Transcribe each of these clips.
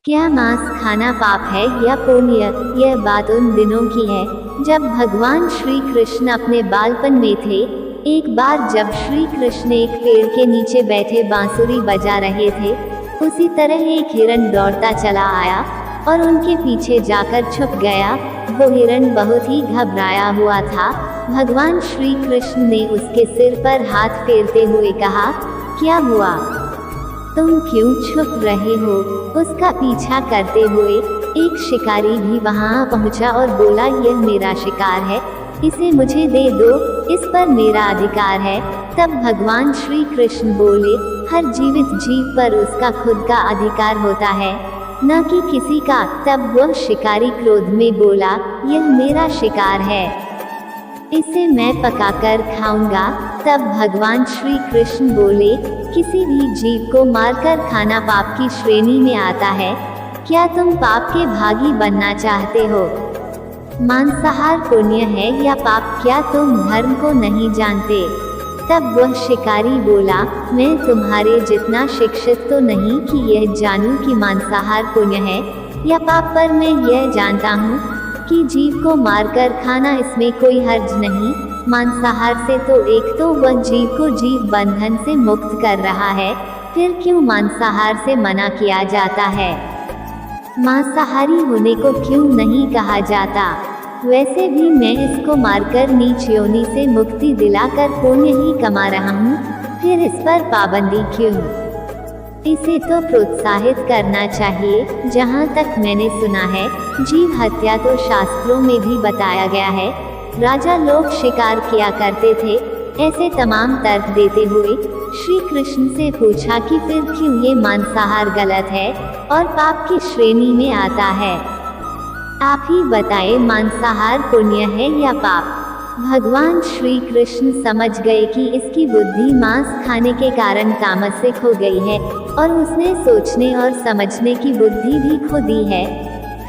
क्या मांस खाना पाप है या पुण्य? यह बात उन दिनों की है जब भगवान श्री कृष्ण अपने बालपन में थे। एक बार जब श्री कृष्ण एक पेड़ के नीचे बैठे बांसुरी बजा रहे थे, उसी तरह एक हिरण दौड़ता चला आया और उनके पीछे जाकर छुप गया। वो हिरण बहुत ही घबराया हुआ था। भगवान श्री कृष्ण ने उसके सिर पर हाथ फेरते हुए कहा, क्या हुआ? तुम क्यों छुप रहे हो? उसका पीछा करते हुए एक शिकारी भी वहां पहुंचा और बोला, यह मेरा शिकार है, इसे मुझे दे दो, इस पर मेरा अधिकार है। तब भगवान श्री कृष्ण बोले, हर जीवित जीव पर उसका खुद का अधिकार होता है, न कि किसी का। तब वह शिकारी क्रोध में बोला, यह मेरा शिकार है, इसे मैं पकाकर खाऊंगा। तब भगवान श्री कृष्ण बोले, किसी भी जीव को मारकर खाना पाप की श्रेणी में आता है। क्या तुम पाप के भागी बनना चाहते हो? मांसाहार पुण्य है या पाप? क्या तुम धर्म को नहीं जानते? तब वह शिकारी बोला, मैं तुम्हारे जितना शिक्षित तो नहीं कि यह जानूं कि मांसाहार पुण्य है या पाप, पर मैं यह जानता हूँ कि जीव को मारकर खाना, इसमें कोई हर्ज नहीं। मांसाहार से तो एक तो वह जीव को जीव बंधन से मुक्त कर रहा है, फिर क्यों मांसाहार से मना किया जाता है? मांसाहारी होने को क्यों नहीं कहा जाता? वैसे भी मैं इसको मारकर नीच योनि से मुक्ति दिलाकर पुण्य ही कमा रहा हूँ, फिर इस पर पाबंदी क्यों? इसे तो प्रोत्साहित करना चाहिए। जहाँ तक मैंने सुना है, जीव हत्या तो शास्त्रों में भी बताया गया है। राजा लोग शिकार किया करते थे। ऐसे तमाम तर्क देते हुए श्री कृष्ण से पूछा कि फिर क्यों ये मांसाहार गलत है और पाप की श्रेणी में आता है? आप ही बताएं, मांसाहार पुण्य है या पाप? भगवान श्री कृष्ण समझ गए कि इसकी बुद्धि मांस खाने के कारण तामसिक हो गई है और उसने सोचने और समझने की बुद्धि भी खो दी है।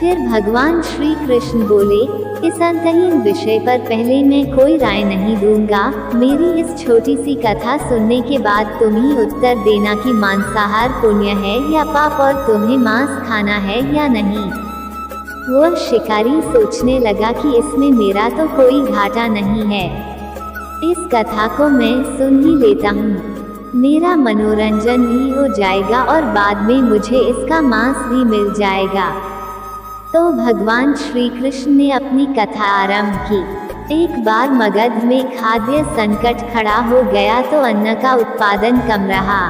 फिर भगवान श्री कृष्ण बोले, इस अंतहीन विषय पर पहले मैं कोई राय नहीं दूंगा। मेरी इस छोटी सी कथा सुनने के बाद तुम ही उत्तर देना कि मांसाहार पुण्य है या पाप और तुम्हें मांस खाना है या नहीं। वह शिकारी सोचने लगा कि इसमें मेरा तो कोई घाटा नहीं है, इस कथा को मैं सुन ही लेता हूँ, मेरा मनोरंजन भी हो जाएगा और बाद में मुझे इसका मांस भी मिल जाएगा। तो भगवान श्री कृष्ण ने अपनी कथा आरंभ की। एक बार मगध में खाद्य संकट खड़ा हो गया तो अन्न का उत्पादन कम रहा।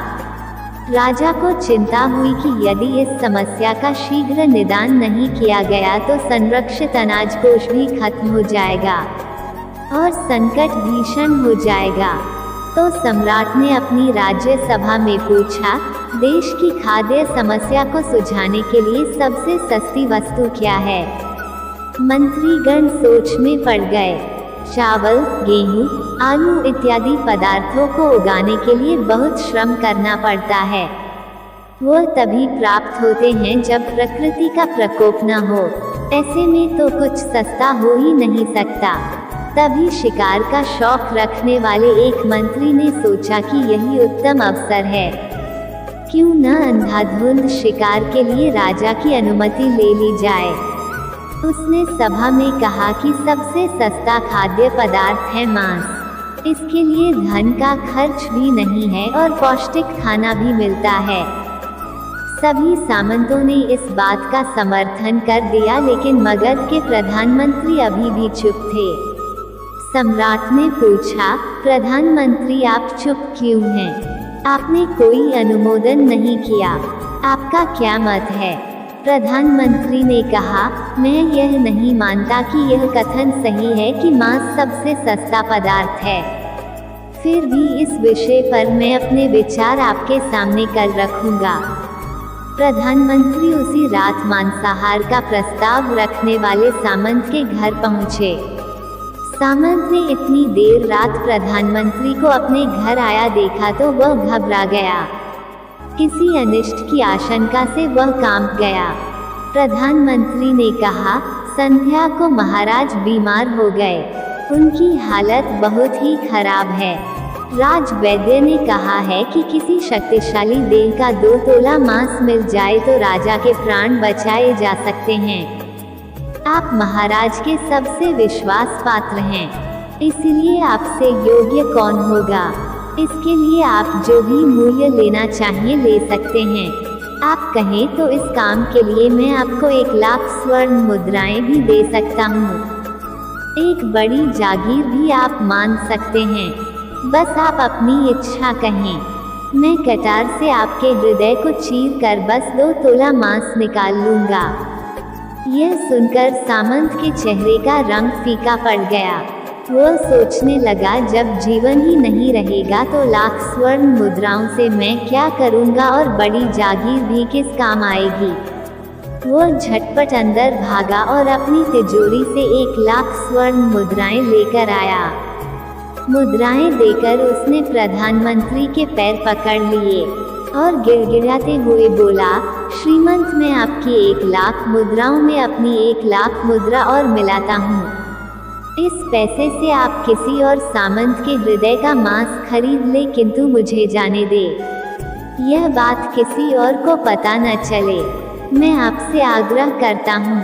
राजा को चिंता हुई कि यदि इस समस्या का शीघ्र निदान नहीं किया गया तो संरक्षित अनाज कोष भी खत्म हो जाएगा और संकट भीषण हो जाएगा। तो सम्राट ने अपनी राज्य सभा में पूछा, देश की खाद्य समस्या को सुलझाने के लिए सबसे सस्ती वस्तु क्या है? मंत्रीगण सोच में पड़ गए। चावल, गेहूं, आलू इत्यादि पदार्थों को उगाने के लिए बहुत श्रम करना पड़ता है। वह तभी प्राप्त होते हैं जब प्रकृति का प्रकोप न हो। ऐसे में तो कुछ सस्ता हो ही नहीं सकता। तभी शिकार का शौक रखने वाले एक मंत्री ने सोचा कि यही उत्तम अवसर है, क्यों न अंधाधुंध शिकार के लिए राजा की अनुमति ले ली जाए। उसने सभा में कहा कि सबसे सस्ता खाद्य पदार्थ है मांस। इसके लिए धन का खर्च भी नहीं है और पौष्टिक खाना भी मिलता है। सभी सामंतों ने इस बात का समर्थन कर दिया, लेकिन मगध के प्रधानमंत्री अभी भी चुप थे। सम्राट ने पूछा, प्रधानमंत्री आप चुप क्यों हैं? आपने कोई अनुमोदन नहीं किया, आपका क्या मत है? प्रधानमंत्री ने कहा, मैं यह नहीं मानता कि यह कथन सही है कि मांस सबसे सस्ता पदार्थ है। फिर भी इस विषय पर मैं अपने विचार आपके सामने कल रखूंगा। प्रधानमंत्री उसी रात मांसाहार का प्रस्ताव रखने वाले सामंत के घर पहुंचे। सामंत ने इतनी देर रात प्रधानमंत्री को अपने घर आया देखा तो वह घबरा गया। किसी अनिष्ट की आशंका से वह कांप गया। प्रधानमंत्री ने कहा, संध्या को महाराज बीमार हो गए, उनकी हालत बहुत ही खराब है। राज वैद्य ने कहा है कि किसी शक्तिशाली देव का 2 तोला मांस मिल जाए तो राजा के प्राण बचाए जा सकते हैं। आप महाराज के सबसे विश्वास पात्र हैं, इसलिए आपसे योग्य कौन होगा। इसके लिए आप जो भी मूल्य लेना चाहिए ले सकते हैं। आप कहें तो इस काम के लिए मैं आपको 1 लाख स्वर्ण मुद्राएं भी दे सकता हूँ। एक बड़ी जागीर भी आप मान सकते हैं, बस आप अपनी इच्छा कहें। मैं कटार से आपके हृदय को चीर कर बस 2 तोला मांस निकाल लूँगा। यह सुनकर सामंत के चेहरे का रंग फीका पड़ गया। वह सोचने लगा, जब जीवन ही नहीं रहेगा तो लाख स्वर्ण मुद्राओं से मैं क्या करूँगा और बड़ी जागीर भी किस काम आएगी। वह झटपट अंदर भागा और अपनी तिजोरी से 1 लाख स्वर्ण मुद्राएं लेकर आया। मुद्राएं देकर उसने प्रधानमंत्री के पैर पकड़ लिए और गिड़गिड़ाते हुए बोला, श्रीमंत, मैं आपकी 1 लाख मुद्राओं में अपनी 1 लाख मुद्रा और मिलाता हूँ। इस पैसे से आप किसी और सामंत के हृदय का मांस खरीद ले, किंतु मुझे जाने दे। यह बात किसी और को पता न चले। मैं आपसे आग्रह करता हूँ।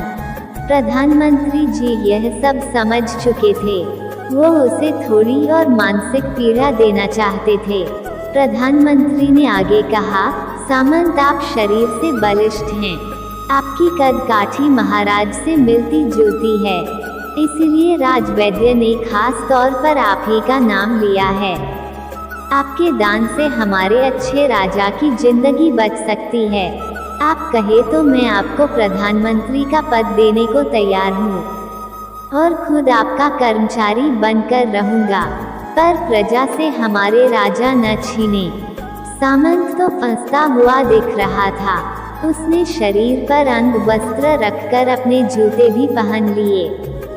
प्रधानमंत्री जी यह सब समझ चुके थे। वो उसे थोड़ी और मानसिक पीड़ा देना चाहते थे। प्रधानमंत्री ने आगे कहा, सामंत, आप शरीर से बलिष्ठ हैं। आपकी कदकाठी महाराज से मिलती जुलती है, इसलिए राजवैद्य ने खास तौर पर आप ही का नाम लिया है। आपके दान से हमारे अच्छे राजा की जिंदगी बच सकती है। आप कहे तो मैं आपको प्रधानमंत्री का पद देने को तैयार हूँ और खुद आपका कर्मचारी बनकर रहूँगा, पर प्रजा से हमारे राजा न छीने। सामंत तो फंसता हुआ दिख रहा था। उसने शरीर पर अंग वस्त्र रखकर अपने जूते भी पहन लिए।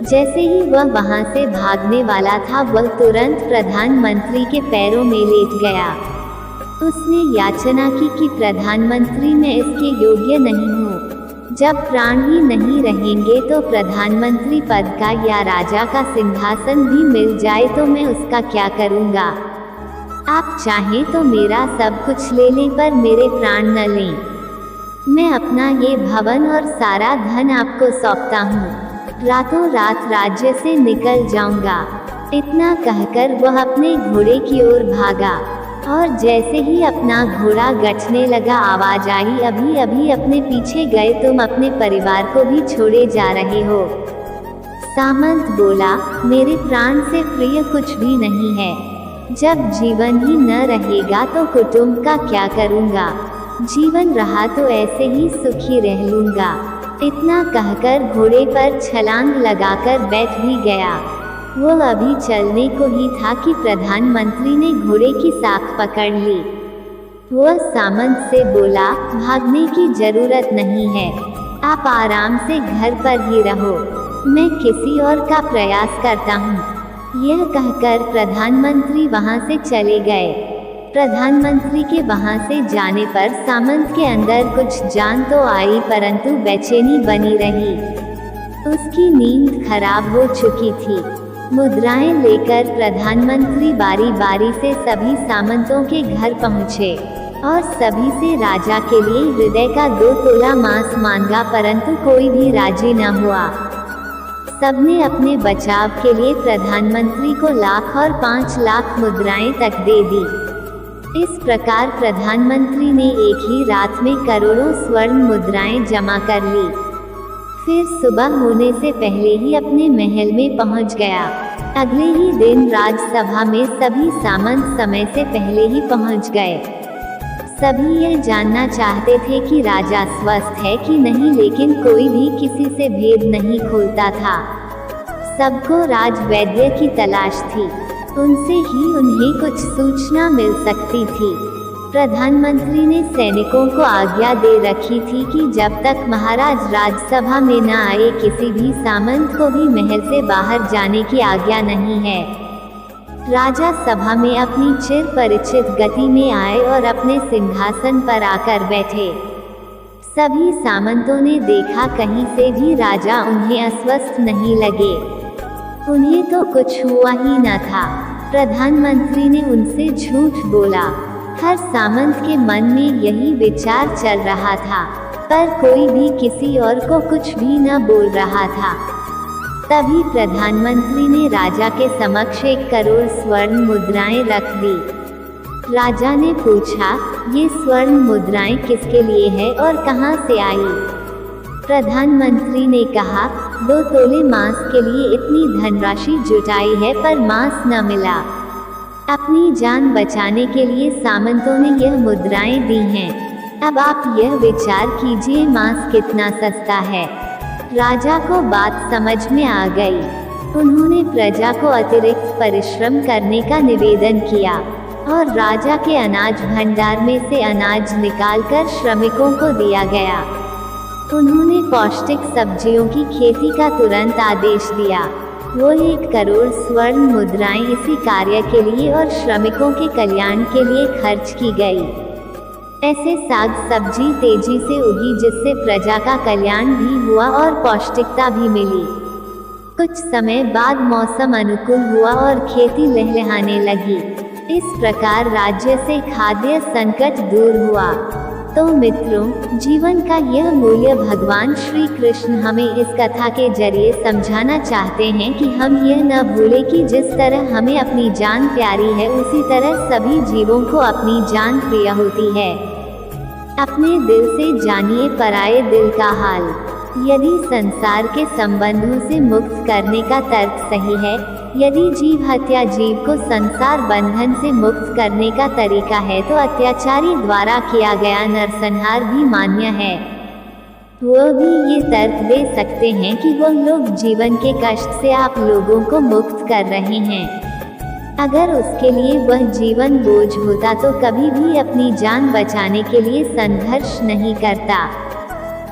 जैसे ही वह वहां से भागने वाला था, वह तुरंत प्रधानमंत्री के पैरों में लेट गया। उसने याचना की कि प्रधानमंत्री, मैं इसके योग्य नहीं हूँ। जब प्राण ही नहीं रहेंगे तो प्रधानमंत्री पद का या राजा का सिंहासन भी मिल जाए तो मैं उसका क्या करूँगा। आप चाहें तो मेरा सब कुछ ले लें, पर मेरे प्राण न लें। मैं अपना ये भवन और सारा धन आपको सौंपता हूँ। रातों रात राज्य से निकल जाऊंगा। इतना कहकर वह अपने घोड़े की ओर भागा और जैसे ही अपना घोड़ा गठने लगा, आवाज आई, अभी अभी अपने पीछे गए तुम अपने परिवार को भी छोड़े जा रहे हो। सामंत बोला, मेरे प्राण से प्रिय कुछ भी नहीं है। जब जीवन ही न रहेगा तो कुटुंब का क्या करूँगा। जीवन रहा तो ऐसे ही सुखी रह लूँगा। इतना कहकर घोड़े पर छलांग लगाकर बैठ भी गया। वो अभी चलने को ही था कि प्रधानमंत्री ने घोड़े की साख पकड़ ली। वह सामंत से बोला, भागने की जरूरत नहीं है, आप आराम से घर पर ही रहो, मैं किसी और का प्रयास करता हूँ। यह कहकर प्रधानमंत्री वहाँ से चले गए। प्रधानमंत्री के वहां से जाने पर सामंत के अंदर कुछ जान तो आई, परंतु बेचैनी बनी रही। उसकी नींद खराब हो चुकी थी। मुद्राएं लेकर प्रधानमंत्री बारी बारी से सभी सामंतों के घर पहुंचे और सभी से राजा के लिए हृदय का 2 तोला मांस मांगा, परंतु कोई भी राजी न हुआ। सबने अपने बचाव के लिए प्रधानमंत्री को लाख और 5 लाख मुद्राएं तक दे दी। इस प्रकार प्रधानमंत्री ने एक ही रात में करोड़ों स्वर्ण मुद्राएं जमा कर ली। फिर सुबह होने से पहले ही अपने महल में पहुंच गया। अगले ही दिन राजसभा में सभी सामंत समय से पहले ही पहुंच गए। सभी यह जानना चाहते थे कि राजा स्वस्थ है कि नहीं, लेकिन कोई भी किसी से भेद नहीं खोलता था। सबको राजवैद्य की तलाश थी, उनसे ही उन्हें कुछ सूचना मिल सकती थी। प्रधानमंत्री ने सैनिकों को आज्ञा दे रखी थी कि जब तक महाराज राजसभा में न आए, किसी भी सामंत को भी महल से बाहर जाने की आज्ञा नहीं है। राजा सभा में अपनी चिर परिचित गति में आए और अपने सिंहासन पर आकर बैठे। सभी सामंतों ने देखा, कहीं से भी राजा उन्हें अस्वस्थ नहीं लगे। उन्हें तो कुछ हुआ ही न था। प्रधानमंत्री ने उनसे झूठ बोला। हर सामंत के मन में यही विचार चल रहा था, पर कोई भी किसी और को कुछ भी न बोल रहा था। तभी प्रधानमंत्री ने राजा के समक्ष 1 करोड़ स्वर्ण मुद्राएं रख दी। राजा ने पूछा, ये स्वर्ण मुद्राएं किसके लिए है और कहाँ से आई? प्रधानमंत्री ने कहा, 2 तोले मांस के लिए इतनी धनराशि जुटाई है पर मांस न मिला। अपनी जान बचाने के लिए सामंतों ने यह मुद्राएं दी हैं। अब आप यह विचार कीजिए मांस कितना सस्ता है। राजा को बात समझ में आ गई। उन्होंने प्रजा को अतिरिक्त परिश्रम करने का निवेदन किया और राजा के अनाज भंडार में से अनाज निकालकर श्रमिकों को दिया गया। उन्होंने पौष्टिक सब्जियों की खेती का तुरंत आदेश दिया। वो 1 करोड़ स्वर्ण मुद्राएं इसी कार्य के लिए और श्रमिकों के कल्याण के लिए खर्च की गई। ऐसे साग सब्जी तेजी से उगी जिससे प्रजा का कल्याण भी हुआ और पौष्टिकता भी मिली। कुछ समय बाद मौसम अनुकूल हुआ और खेती लहलहाने लगी। इस प्रकार राज्य से खाद्य संकट दूर हुआ। तो मित्रों, जीवन का यह मूल्य भगवान श्री कृष्ण हमें इस कथा के जरिए समझाना चाहते हैं कि हम यह न भूलें कि जिस तरह हमें अपनी जान प्यारी है उसी तरह सभी जीवों को अपनी जान प्रिय होती है। अपने दिल से जानिए पराये दिल का हाल। यदि संसार के संबंधों से मुक्त करने का तर्क सही है, यदि जीव हत्या जीव को संसार बंधन से मुक्त करने का तरीका है, तो अत्याचारी द्वारा किया गया नरसंहार भी मान्य है। वो भी ये तर्क दे सकते हैं कि वो लोग जीवन के कष्ट से आप लोगों को मुक्त कर रहे हैं। अगर उसके लिए वह जीवन बोझ होता तो कभी भी अपनी जान बचाने के लिए संघर्ष नहीं करता,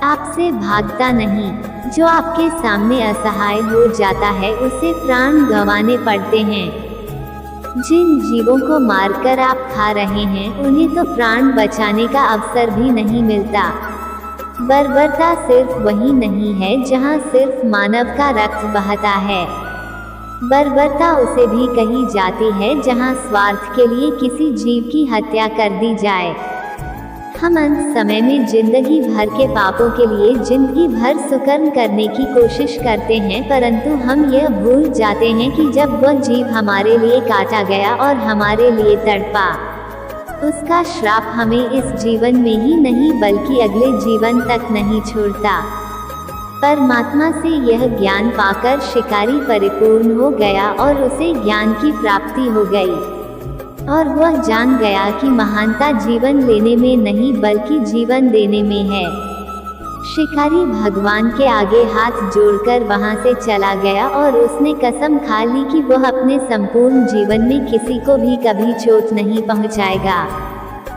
आपसे भागता नहीं। जो आपके सामने असहाय हो जाता है उसे प्राण गंवाने पड़ते हैं। जिन जीवों को मारकर आप खा रहे हैं उन्हें तो प्राण बचाने का अवसर भी नहीं मिलता। बर्बरता सिर्फ वही नहीं है जहां सिर्फ मानव का रक्त बहता है। बर्बरता उसे भी कही जाती है जहां स्वार्थ के लिए किसी जीव की हत्या कर दी जाए। हम अंत समय में जिंदगी भर के पापों के लिए जिंदगी भर सुकर्म करने की कोशिश करते हैं, परंतु हम यह भूल जाते हैं कि जब वह जीव हमारे लिए काटा गया और हमारे लिए तड़पा, उसका श्राप हमें इस जीवन में ही नहीं बल्कि अगले जीवन तक नहीं छोड़ता। परमात्मा से यह ज्ञान पाकर शिकारी परिपूर्ण हो गया और उसे ज्ञान की प्राप्ति हो गई और वह जान गया कि महानता जीवन लेने में नहीं बल्कि जीवन देने में है। शिकारी भगवान के आगे हाथ जोड़कर वहां से चला गया और उसने कसम खा ली कि वह अपने संपूर्ण जीवन में किसी को भी कभी चोट नहीं पहुंचाएगा।